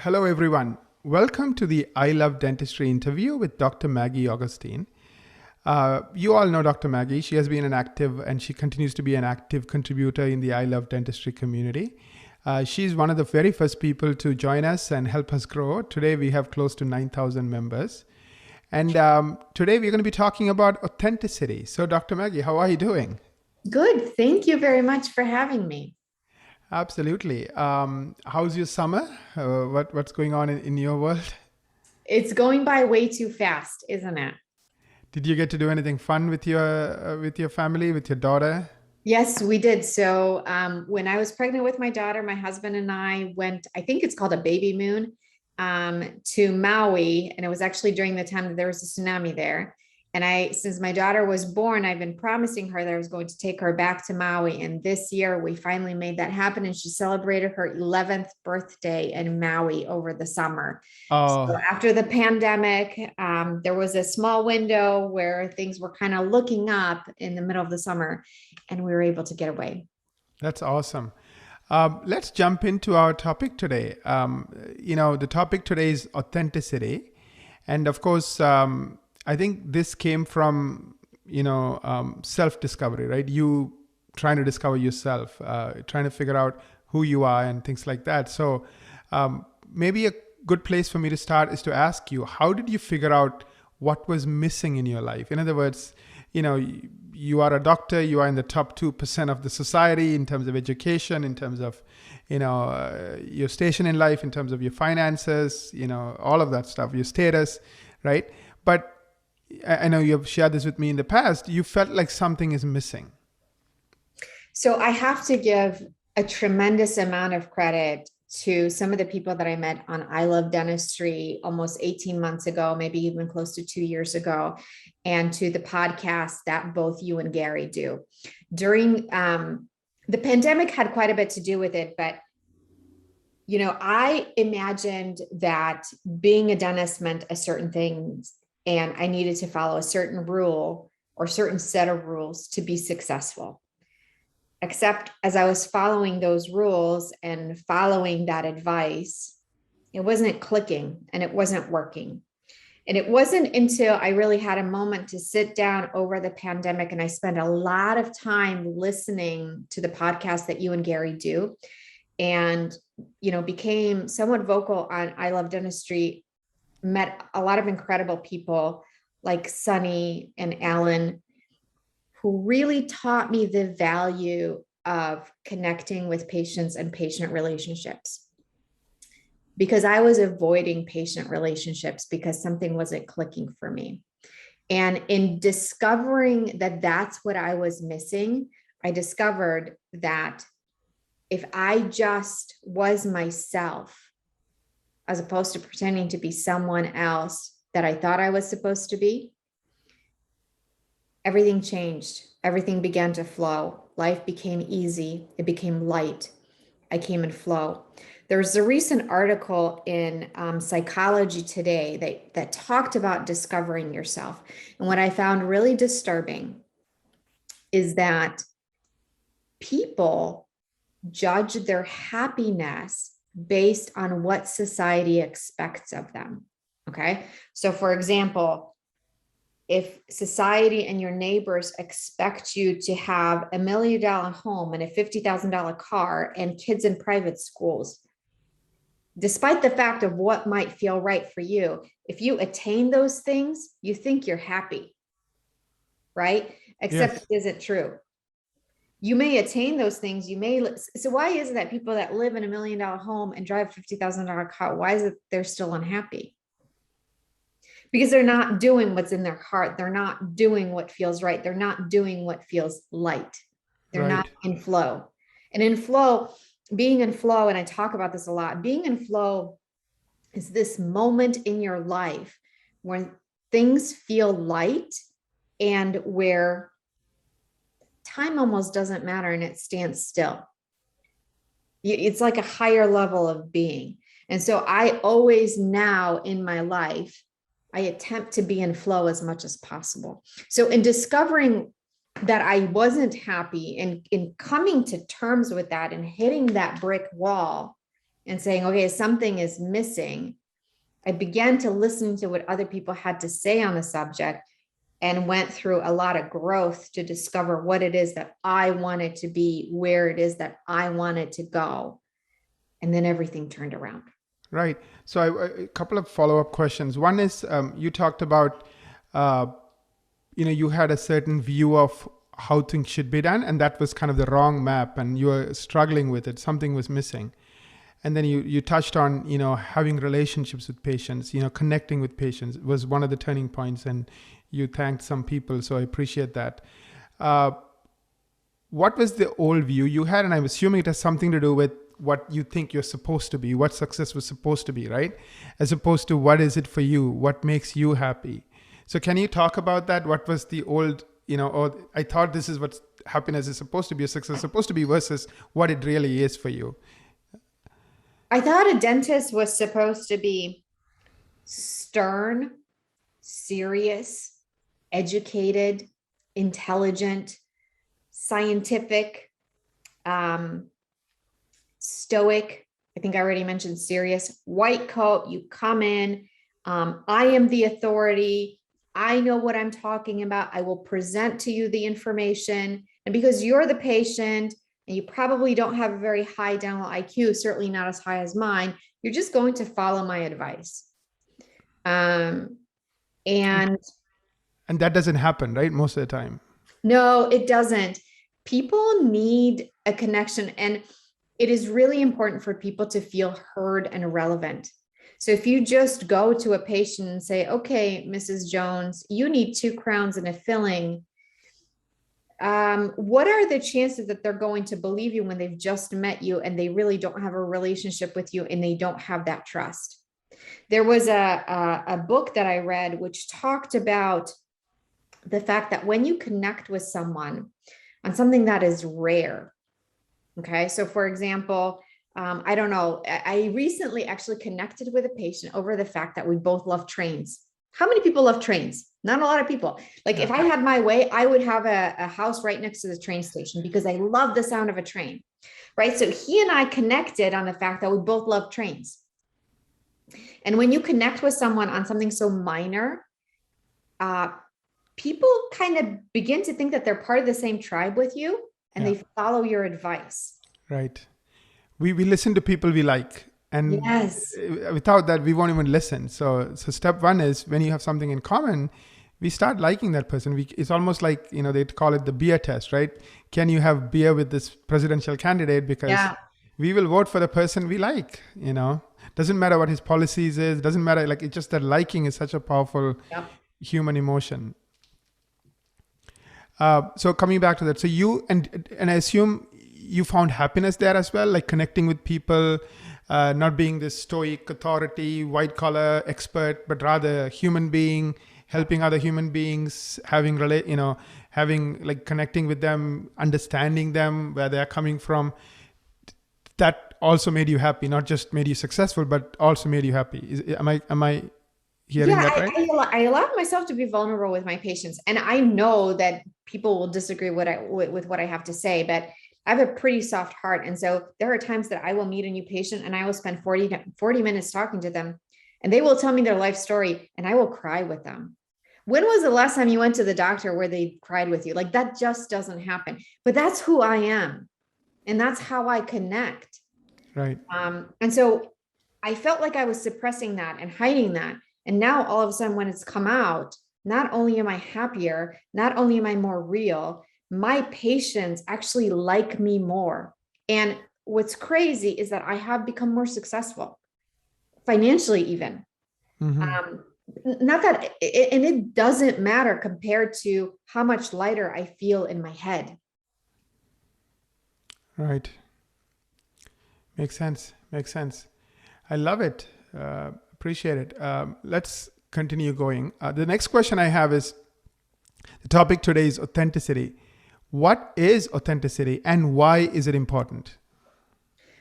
Hello, everyone. Welcome to the I Love Dentistry interview with Dr. Maggie Augustine. You all know Dr. Maggie. She has been an active and she continues to be an active contributor in the I Love Dentistry community. She's one of the very first people to join us and help us grow. Today, we have close to 9,000 members. And today, we're going to be talking about authenticity. So, Dr. Maggie, how are you doing? Good. Thank you very much for having me. Absolutely. How's your summer? What's going on in your world? It's going by way too fast, isn't it? Did you get to do anything fun with your family, with your daughter? Yes, we did. So when I was pregnant with my daughter, my husband and I went, I think it's called a baby moon, to Maui. And it was actually during the time that there was a tsunami there. And since my daughter was born, I've been promising her that I was going to take her back to Maui. And this year we finally made that happen. And she celebrated her 11th birthday in Maui over the summer. So Oh, after the pandemic, there was a small window where things were kind of looking up in the middle of the summer, and we were able to get away. that's awesome. Let's jump into our topic today. The topic today is authenticity. And of course, I think this came from, self-discovery, right? You trying to discover yourself, trying to figure out who you are and things like that. So maybe a good place for me to start is to ask you, how did you figure out what was missing in your life? In other words, you are a doctor, you are in the top 2% of the society in terms of education, in terms of, your station in life, in terms of your finances, all of that stuff, your status, right? But I know you have shared this with me in the past. You felt like something is missing. So I have to give a tremendous amount of credit to some of the people that I met on I Love Dentistry almost 18 months ago, maybe even close to 2 years ago, and to the podcast that both you and Gary do. During the pandemic had quite a bit to do with it, but I imagined that being a dentist meant a certain thing, and I needed to follow a certain rule or certain set of rules to be successful. Except as I was following those rules and following that advice, it wasn't clicking and it wasn't working. And it wasn't until I really had a moment to sit down over the pandemic, and I spent a lot of time listening to the podcast that you and Gary do, and became somewhat vocal on I Love Dentistry, met a lot of incredible people like Sunny and Alan, who really taught me the value of connecting with patients and patient relationships, because I was avoiding patient relationships because something wasn't clicking for me. And in discovering that that's what I was missing, I discovered that if I just was myself, as opposed to pretending to be someone else that I thought I was supposed to be, everything changed. Everything began to flow. Life became easy. It became light. I came in flow. There's a recent article in Psychology Today that talked about discovering yourself. And what I found really disturbing is that people judge their happiness based on what society expects of them. Okay. So, for example, if society and your neighbors expect you to have $1 million home and a $50,000 car and kids in private schools, despite the fact of what might feel right for you, if you attain those things, you think you're happy, right? Except Yes, it isn't true. You may attain those things. So why is it that people that live in $1 million home and drive a $50,000 car, why is it they're still unhappy? Because they're not doing what's in their heart. They're not doing what feels right. They're not doing what feels light. They're not right. in flow. And in flow, being in flow, and I talk about this a lot, being in flow is this moment in your life when things feel light and where time almost doesn't matter and it stands still. It's like a higher level of being. And so I always now in my life, I attempt to be in flow as much as possible. So in discovering that I wasn't happy and in coming to terms with that and hitting that brick wall, and saying, okay, something is missing, I began to listen to what other people had to say on the subject and went through a lot of growth to discover what it is that I wanted to be, where it is that I wanted to go. And then everything turned around. Right. So a couple of follow-up questions. One is, you talked about, uh, you had a certain view of how things should be done, and that was kind of the wrong map, and you were struggling with it. Something was missing. And then you touched on, having relationships with patients, connecting with patients was one of the turning points, and you thanked some people. So I appreciate that. What was the old view you had? And I'm assuming it has something to do with what you think you're supposed to be, what success was supposed to be, right? As opposed to what is it for you? What makes you happy? So can you talk about that? What was the old, or I thought this is what happiness is supposed to be, or success is supposed to be, versus what it really is for you? I thought a dentist was supposed to be stern, serious, educated, intelligent, scientific, stoic. I think I already mentioned serious. White coat, you come in. I am the authority. I know what I'm talking about. I will present to you the information. And because you're the patient and you probably don't have a very high dental IQ, certainly not as high as mine, you're just going to follow my advice. And that doesn't happen, right? Most of the time. No, it doesn't. People need a connection, and it is really important for people to feel heard and relevant. So if you just go to a patient and say, okay, Mrs. Jones, you need 2 crowns and a filling, what are the chances that they're going to believe you when they've just met you and they really don't have a relationship with you and they don't have that trust? There was a book that I read which talked about the fact that when you connect with someone on something that is rare, okay, so for example, I don't know, I recently actually connected with a patient over the fact that we both love trains. How many people love trains? Not a lot of people. Like if I had my way, I would have a house right next to the train station because I love the sound of a train, right? So he and I connected on the fact that we both love trains. And when you connect with someone on something so minor, people kind of begin to think that they're part of the same tribe with you, and they follow your advice. Right. We listen to people we like. And yes, without that, we won't even listen. So step one is when you have something in common, we start liking that person. It's almost like, they call it the beer test, right? Can you have beer with this presidential candidate? Because we will vote for the person we like, Doesn't matter what his policies is. Doesn't matter. Like, it's just that liking is such a powerful human emotion. So coming back to that, so you, and I assume you found happiness there as well, like connecting with people, not being this stoic authority, white collar expert, but rather human being, helping other human beings, having like connecting with them, understanding them, where they're coming from. That also made you happy, not just made you successful, but also made you happy. Am I hearing that right? I allow myself to be vulnerable with my patients. And I know that people will disagree with what I have to say, but I have a pretty soft heart. And so there are times that I will meet a new patient and I will spend 40 minutes talking to them, and they will tell me their life story and I will cry with them. When was the last time you went to the doctor where they cried with you? Like, that just doesn't happen, but that's who I am. And that's how I connect. Right. And so I felt like I was suppressing that and hiding that. And now all of a sudden, when it's come out, not only am I happier, not only am I more real, my patients actually like me more. And what's crazy is that I have become more successful financially, even. Mm-hmm. Not that, and it doesn't matter compared to how much lighter I feel in my head. Right. Makes sense. I love it. Appreciate it. Let's continue going. The next question I have is, the topic today is authenticity. What is authenticity and why is it important?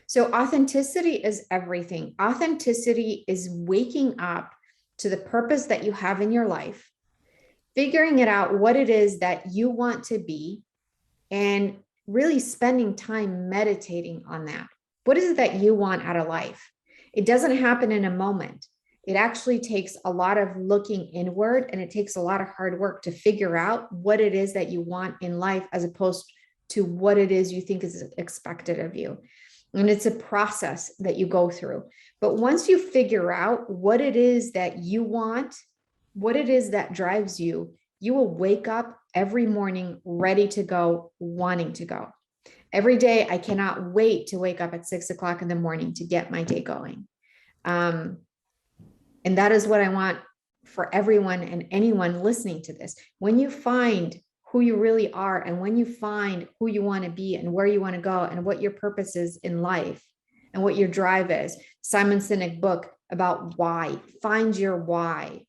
So authenticity is everything. Authenticity is waking up to the purpose that you have in your life, figuring it out what it is that you want to be, and really spending time meditating on that. What is it that you want out of life? It doesn't happen in a moment. It actually takes a lot of looking inward, and it takes a lot of hard work to figure out what it is that you want in life, as opposed to what it is you think is expected of you. And it's a process that you go through. But once you figure out what it is that you want, what it is that drives you, you will wake up every morning ready to go, wanting to go. Every day, I cannot wait to wake up at 6 o'clock in the morning to get my day going. And that is what I want for everyone and anyone listening to this. When you find who you really are, and when you find who you want to be and where you want to go and what your purpose is in life and what your drive is, Simon Sinek book about why, find your why.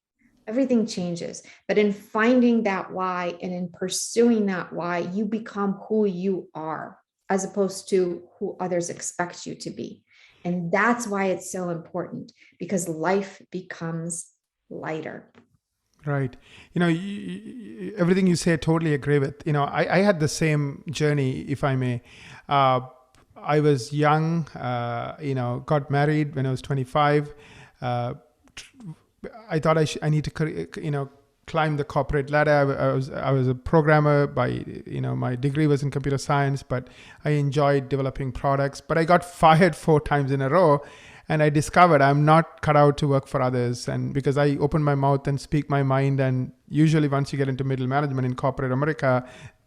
Everything changes. But in finding that why and in pursuing that why, you become who you are, as opposed to who others expect you to be. And that's why it's so important, because life becomes lighter. Right. Everything you say, I totally agree with. I had the same journey, if I may. I was young, got married when I was 25. I thought I need to, climb the corporate ladder. I was a programmer by, my degree was in computer science, but I enjoyed developing products. But I got fired 4 times in a row, and I discovered I'm not cut out to work for others. And because I open my mouth and speak my mind, and usually once you get into middle management in corporate America,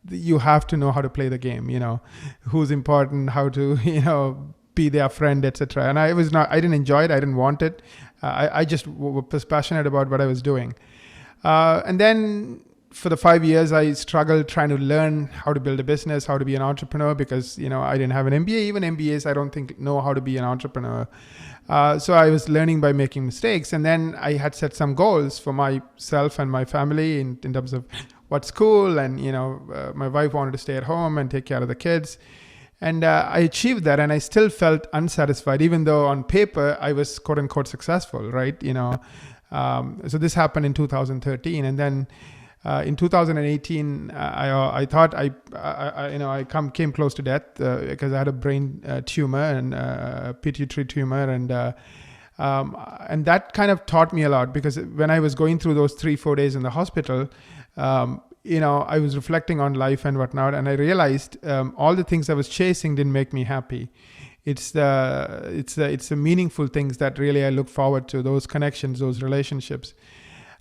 you have to know how to play the game. Who's important, how to, be their friend, etc. And I didn't enjoy it. I didn't want it. I just was passionate about what I was doing. And then for the 5 years, I struggled trying to learn how to build a business, how to be an entrepreneur, because, I didn't have an MBA. Even MBAs, I don't think know how to be an entrepreneur. So I was learning by making mistakes. And then I had set some goals for myself and my family in terms of what's cool. And, my wife wanted to stay at home and take care of the kids. And I achieved that, and I still felt unsatisfied, even though on paper I was quote unquote successful, right? So this happened in 2013, and then in 2018, I thought I came close to death because I had a brain tumor and a pituitary tumor, and that kind of taught me a lot, because when I was going through those 3-4 days in the hospital, I was reflecting on life and whatnot, and I realized all the things I was chasing didn't make me happy. It's the meaningful things that really I look forward to, those connections, those relationships.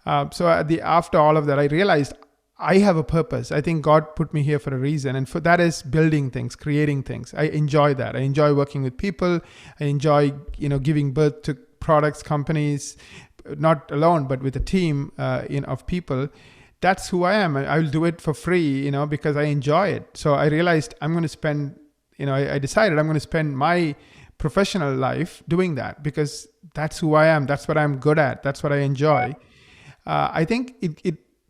So after all of that, I realized I have a purpose. I think God put me here for a reason, and for that is building things, creating things. I enjoy that. I enjoy working with people. I enjoy giving birth to products, companies, not alone, but with a team of people. That's who I am. I will do it for free, because I enjoy it. So I realized I'm going to spend, I decided I'm going to spend my professional life doing that, because that's who I am. That's what I'm good at. That's what I enjoy. I think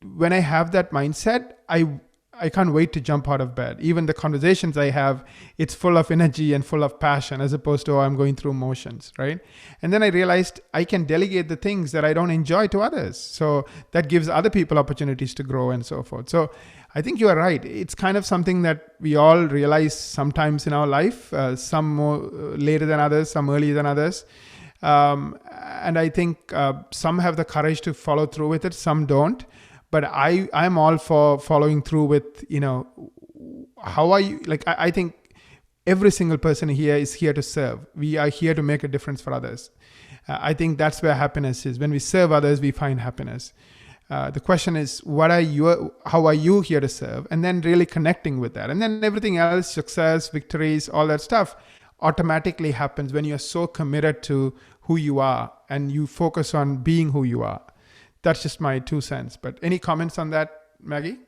when I have that mindset, I can't wait to jump out of bed. Even the conversations I have, it's full of energy and full of passion, as opposed to, I'm going through motions, right? And then I realized I can delegate the things that I don't enjoy to others. So that gives other people opportunities to grow and so forth. So I think you are right. It's kind of something that we all realize sometimes in our life, some more later than others, some earlier than others. And I think some have the courage to follow through with it, some don't. But I'm all for following through with, how are you? Like, I think every single person here is here to serve. We are here to make a difference for others. I think that's where happiness is. When we serve others, we find happiness. The question is, how are you here to serve? And then really connecting with that. And then everything else, success, victories, all that stuff automatically happens when you're so committed to who you are and you focus on being who you are. That's just my 2 cents. But any comments on that, Maggie?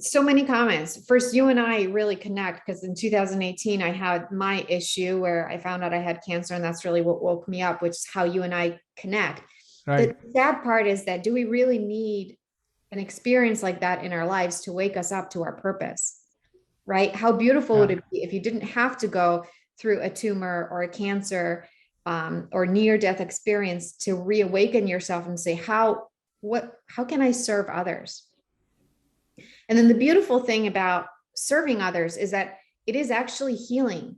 So many comments. First, you and I really connect, because in 2018, I had my issue where I found out I had cancer, and that's really what woke me up, which is how you and I connect. Right. The sad part is that, do we really need an experience like that in our lives to wake us up to our purpose? Right? How beautiful would it be if you didn't have to go through a tumor or a cancer or near-death experience to reawaken yourself and say, how can I serve others? And then the beautiful thing about serving others is that it is actually healing.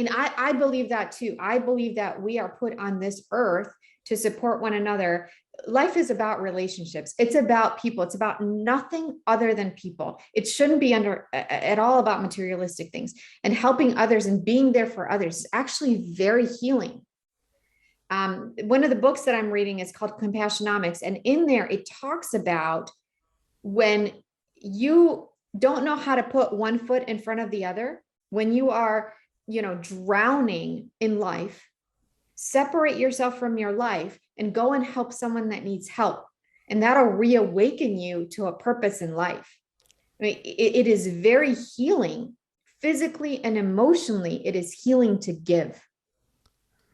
And I believe that too. I believe that we are put on this earth to support one another. Life is about relationships. It's about people. It's about nothing other than people. It shouldn't be at all about materialistic things, and helping others and being there for others is actually very healing. One of the books that I'm reading is called Compassionomics. And in there, it talks about when you don't know how to put one foot in front of the other, when you are, drowning in life, separate yourself from your life and go and help someone that needs help. And that'll reawaken you to a purpose in life. I mean, it is very healing, physically and emotionally. It is healing to give.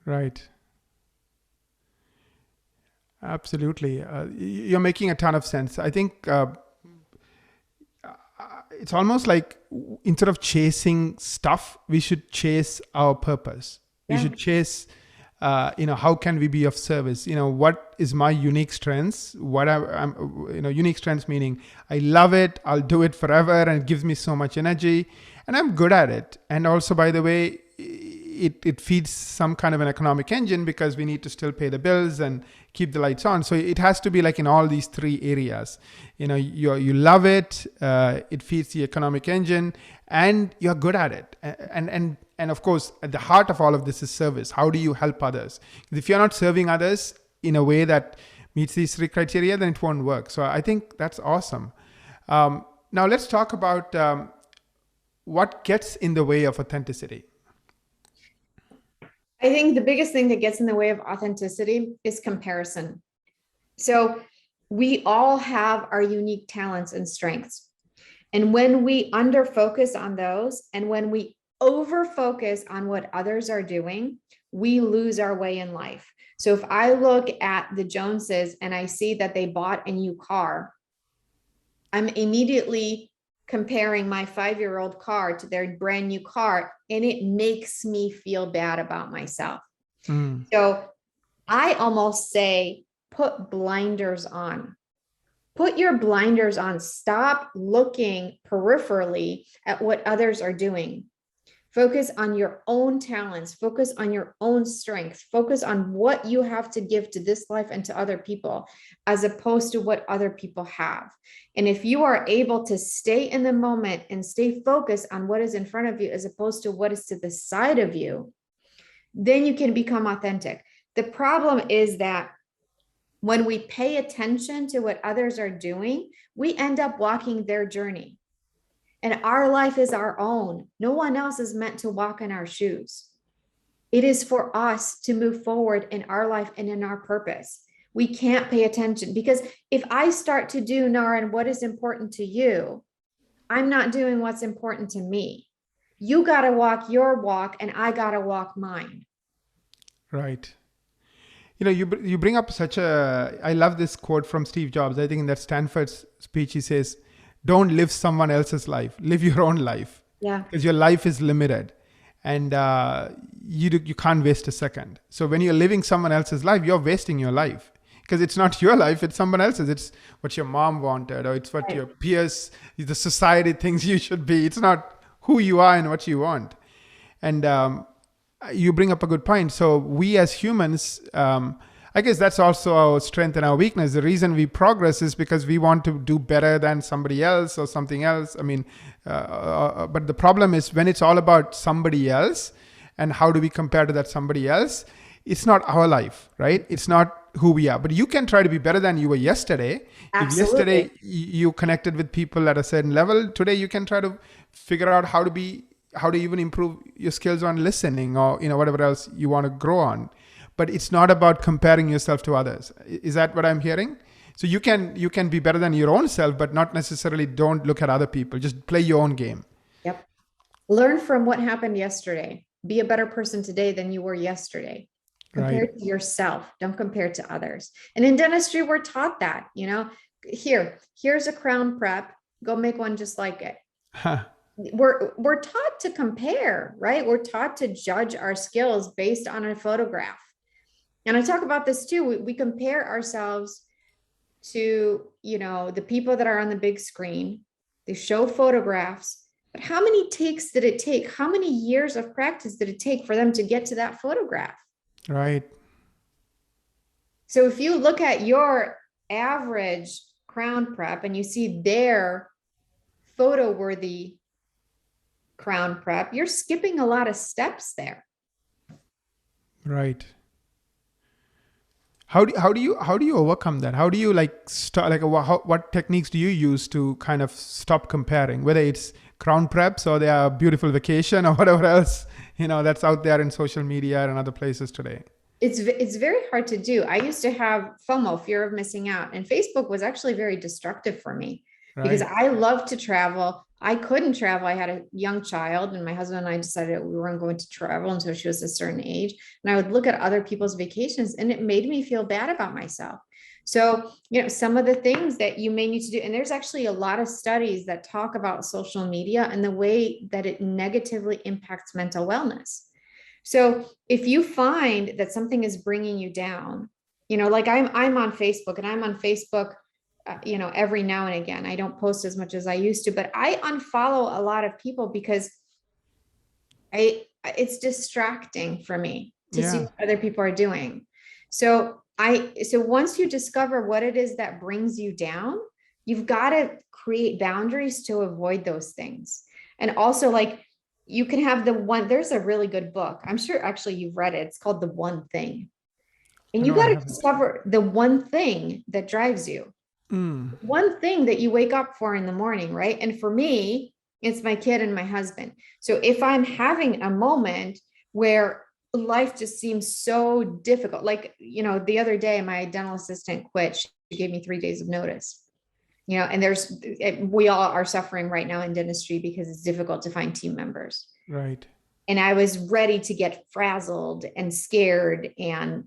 Right. Absolutely. You're making a ton of sense. I think it's almost like instead of chasing stuff, we should chase our purpose. We should chase, how can we be of service? What is my unique strengths? What I'm, unique strengths meaning I love it. I'll do it forever, and it gives me so much energy, and I'm good at it. And also, by the way, it feeds some kind of an economic engine, because we need to still pay the bills and keep the lights on. So it has to be like in all these three areas. You love it, it feeds the economic engine, and you're good at it. And of course, at the heart of all of this is service. How do you help others? If you're not serving others in a way that meets these three criteria, then it won't work. So I think that's awesome. Now let's talk about what gets in the way of authenticity. I think the biggest thing that gets in the way of authenticity is comparison. So we all have our unique talents and strengths. And when we under focus on those, and when we over focus on what others are doing, we lose our way in life. So if I look at the Joneses and I see that they bought a new car, I'm immediately comparing my 5-year-old car to their brand new car, and it makes me feel bad about myself. So I almost say, put blinders on. Put your blinders on. Stop looking peripherally at what others are doing. Focus on your own talents, focus on your own strengths, focus on what you have to give to this life and to other people, as opposed to what other people have. And if you are able to stay in the moment and stay focused on what is in front of you, as opposed to what is to the side of you, then you can become authentic. The problem is that when we pay attention to what others are doing, we end up walking their journey. And our life is our own. No one else is meant to walk in our shoes. It is for us to move forward in our life and in our purpose. We can't pay attention, because if I start to do, Naren, what is important to you, I'm not doing what's important to me. You got to walk your walk, and I got to walk mine. Right. You bring up I love this quote from Steve Jobs. I think in that Stanford speech, he says, don't live someone else's life, live your own life. Yeah. Because your life is limited, and you can't waste a second. So when you're living someone else's life, you're wasting your life, because it's not your life, it's someone else's. It's what your mom wanted, or it's what your peers, the society thinks you should be. It's not who you are and what you want. And you bring up a good point. So we as humans, I guess that's also our strength and our weakness. The reason we progress is because we want to do better than somebody else or something else. I mean, but the problem is when it's all about somebody else and how do we compare to that somebody else, it's not our life, right? It's not who we are. But you can try to be better than you were yesterday. Absolutely. If yesterday you connected with people at a certain level, today you can try to figure out how to even improve your skills on listening, or whatever else you want to grow on. But it's not about comparing yourself to others. Is that what I'm hearing? So you can be better than your own self, but not necessarily don't look at other people. Just play your own game. Yep. Learn from what happened yesterday. Be a better person today than you were yesterday. Compare to yourself. Don't compare to others. And in dentistry, we're taught that, here's a crown prep. Go make one just like it. Huh. We're taught to compare, right? We're taught to judge our skills based on a photograph. And I talk about this too. We compare ourselves to, the people that are on the big screen. They show photographs But how many takes did it take? How many years of practice did it take for them to get to that photograph? Right. So if you look at your average crown prep and you see their photo worthy crown prep, you're skipping a lot of steps there. Right. How do you overcome that? How do you like start, like what techniques do you use to kind of stop comparing, whether it's crown preps or their beautiful vacation or whatever else, that's out there in social media and other places today? It's very hard to do. I used to have FOMO, fear of missing out, and Facebook was actually very destructive for me because Right. I love to travel. I couldn't travel. I had a young child, and my husband and I decided we weren't going to travel until she was a certain age. And I would look at other people's vacations, and it made me feel bad about myself. So, some of the things that you may need to do, and there's actually a lot of studies that talk about social media and the way that it negatively impacts mental wellness. So if you find that something is bringing you down, like I'm on Facebook, and I'm on Facebook, every now and again. I don't post as much as I used to, but I unfollow a lot of people because it's distracting for me to see Yeah. what other people are doing. So once you discover what it is that brings you down, you've got to create boundaries to avoid those things. And also, like, you can have there's a really good book. I'm sure actually you've read it. It's called The One Thing. And you No, I got to haven't. discover the one thing that drives you, Mm. one thing that you wake up for in the morning, right? And for me, it's my kid and my husband. So if I'm having a moment where life just seems so difficult, like, the other day, my dental assistant quit. She gave me 3 days of notice. And we all are suffering right now in dentistry because it's difficult to find team members. Right. And I was ready to get frazzled and scared. And,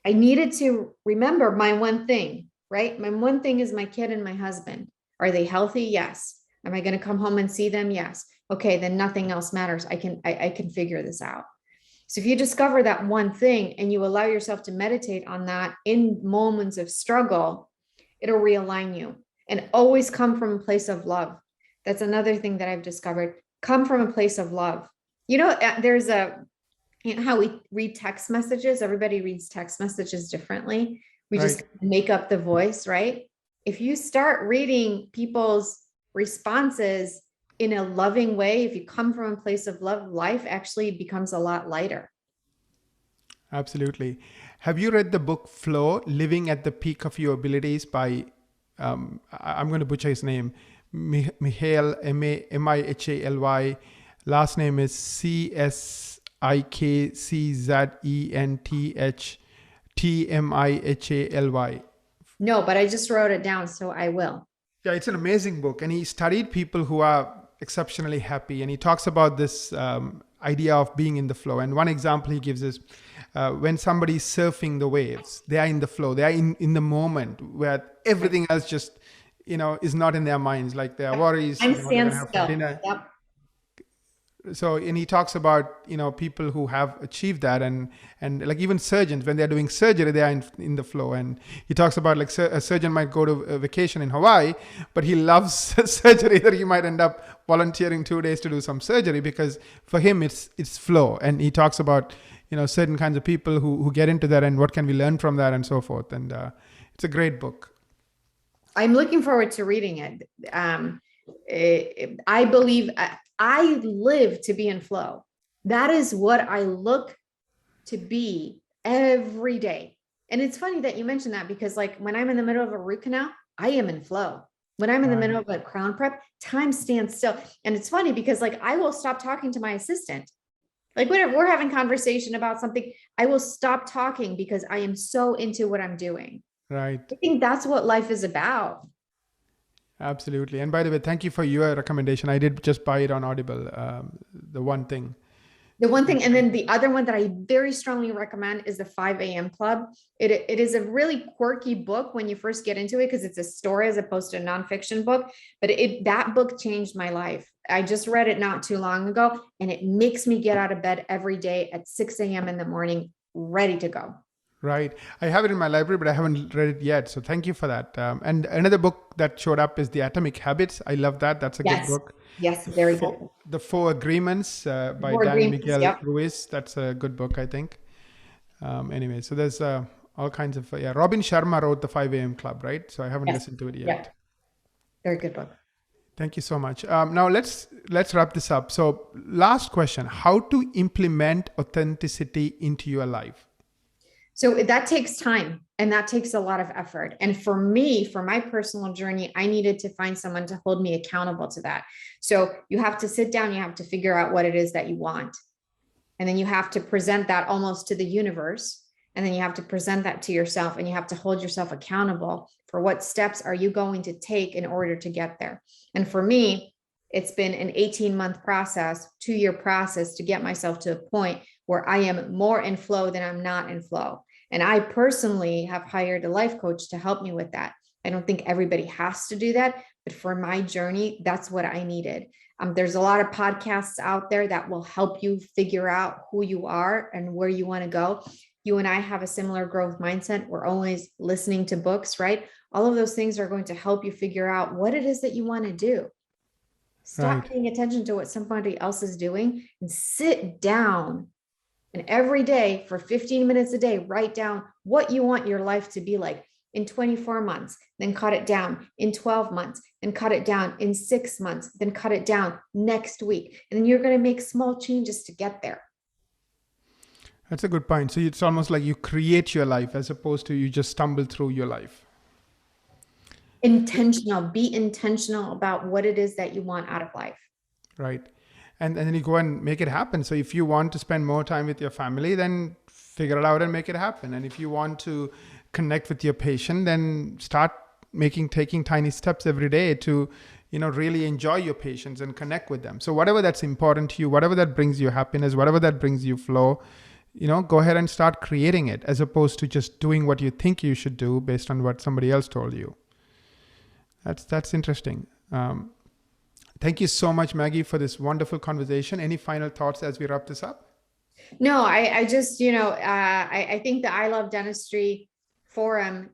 I needed to remember my one thing, right? My one thing is my kid and my husband. Are they healthy? Yes. Am I going to come home and see them? Yes. Okay. Then nothing else matters. I can figure this out. So if you discover that one thing and you allow yourself to meditate on that in moments of struggle, it'll realign you, and always come from a place of love. That's another thing that I've discovered. Come from a place of love. There's how we read text messages. Everybody reads text messages differently. We Right. just make up the voice, right? If you start reading people's responses in a loving way, if you come from a place of love, life actually becomes a lot lighter. Absolutely. Have you read the book Flow, Living at the Peak of Your Abilities by, I'm going to butcher his name, Mihaly, Mihaly. Last name is Ckzenthtmihaly. No, but I just wrote it down, so I will. Yeah, it's an amazing book. And he studied people who are exceptionally happy. And he talks about this idea of being in the flow. And one example he gives is when somebody's surfing the waves, they are in the flow. They are in the moment where everything else just, is not in their minds, like their worries, I'm what they're going to have for standstill. dinner. Yep. So, and he talks about, people who have achieved that, and like even surgeons, when they're doing surgery, they are in the flow. And he talks about, like, a surgeon might go to a vacation in Hawaii, but he loves surgery, that he might end up volunteering 2 days to do some surgery because for him it's flow. And he talks about, certain kinds of people who get into that and what can we learn from that and so forth. And it's a great book. I'm looking forward to reading it. I believe I live to be in flow. That is what I look to be every day. And it's funny that you mentioned that because, like, when I'm in the middle of a root canal, I am in flow. When I'm in the middle of a crown prep, time stands still. And it's funny because, like, I will stop talking to my assistant. Like, when we're having conversation about something, I will stop talking because I am so into what I'm doing. Right. I think that's what life is about. Absolutely. And by the way, thank you for your recommendation. I did just buy it on Audible, The One Thing. The one thing, and then the other one that I very strongly recommend is the 5 a.m. Club. It is a really quirky book when you first get into it because it's a story as opposed to a nonfiction book. But that book changed my life. I just read it not too long ago, and it makes me get out of bed every day at 6 a.m. in the morning, ready to go. Right. I have it in my library, but I haven't read it yet. So thank you for that. And another book that showed up is The Atomic Habits. I love that. That's a good Yes. book. Yes. Very good. The Four Agreements by More Dan agreements. Miguel Yep. Ruiz. That's a good book, I think. Anyway, so there's all kinds of, yeah. Robin Sharma wrote The 5 a.m. Club, right? So I haven't Yes. listened to it Yep. yet. Very good book. Thank you so much. Now let's wrap this up. So last question: how to implement authenticity into your life? So that takes time and that takes a lot of effort. And for me, for my personal journey, I needed to find someone to hold me accountable to that. So you have to sit down, you have to figure out what it is that you want. And then you have to present that almost to the universe. And then you have to present that to yourself and you have to hold yourself accountable for what steps are you going to take in order to get there. And for me, it's been an 18-month process, 2-year process to get myself to a point where I am more in flow than I'm not in flow. And I personally have hired a life coach to help me with that. I don't think everybody has to do that, but for my journey, that's what I needed. There's a lot of podcasts out there that will help you figure out who you are and where you want to go. You and I have a similar growth mindset. We're always listening to books, right? All of those things are going to help you figure out what it is that you want to do. Stop Right. paying attention to what somebody else is doing and sit down. And every day for 15 minutes a day, write down what you want your life to be like in 24 months, then cut it down in 12 months, then cut it down in 6 months, then cut it down next week. And then you're going to make small changes to get there. That's a good point. So it's almost like you create your life as opposed to you just stumble through your life. Intentional, be intentional about what it is that you want out of life. Right. And then you go and make it happen. So if you want to spend more time with your family, then figure it out and make it happen. And if you want to connect with your patient, then start taking tiny steps every day to, really enjoy your patients and connect with them. So whatever that's important to you, whatever that brings you happiness, whatever that brings you flow, go ahead and start creating it as opposed to just doing what you think you should do based on what somebody else told you. That's interesting. Thank you so much, Maggie, for this wonderful conversation. Any final thoughts as we wrap this up? No, I just, I think the I Love Dentistry forum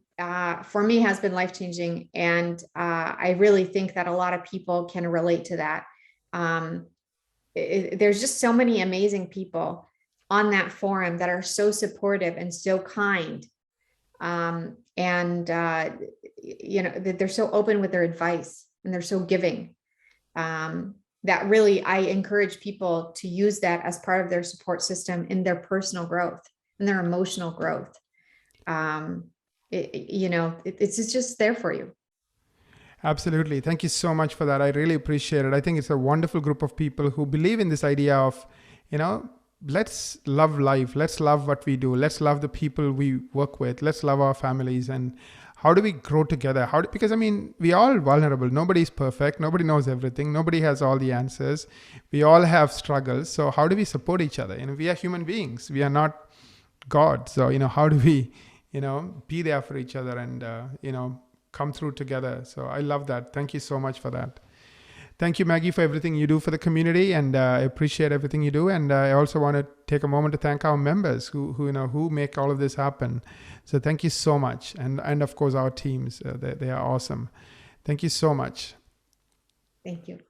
for me has been life-changing. And I really think that a lot of people can relate to that. There's just so many amazing people on that forum that are so supportive and so kind. That they're so open with their advice and they're so giving. That really, I encourage people to use that as part of their support system in their personal growth and their emotional growth. It's just there for you. Absolutely. Thank you so much for that. I really appreciate it. I think it's a wonderful group of people who believe in this idea of, let's love life. Let's love what we do. Let's love the people we work with. Let's love our families. And how do we grow together? Because we are all vulnerable. Nobody's perfect. Nobody knows everything. Nobody has all the answers. We all have struggles. So how do we support each other? We are human beings. We are not God. So, how do we, be there for each other and, come through together. So I love that. Thank you so much for that. Thank you, Maggie, for everything you do for the community, and I appreciate everything you do. And I also want to take a moment to thank our members who make all of this happen. So thank you so much, and of course our teams. They are awesome. Thank you so much. Thank you.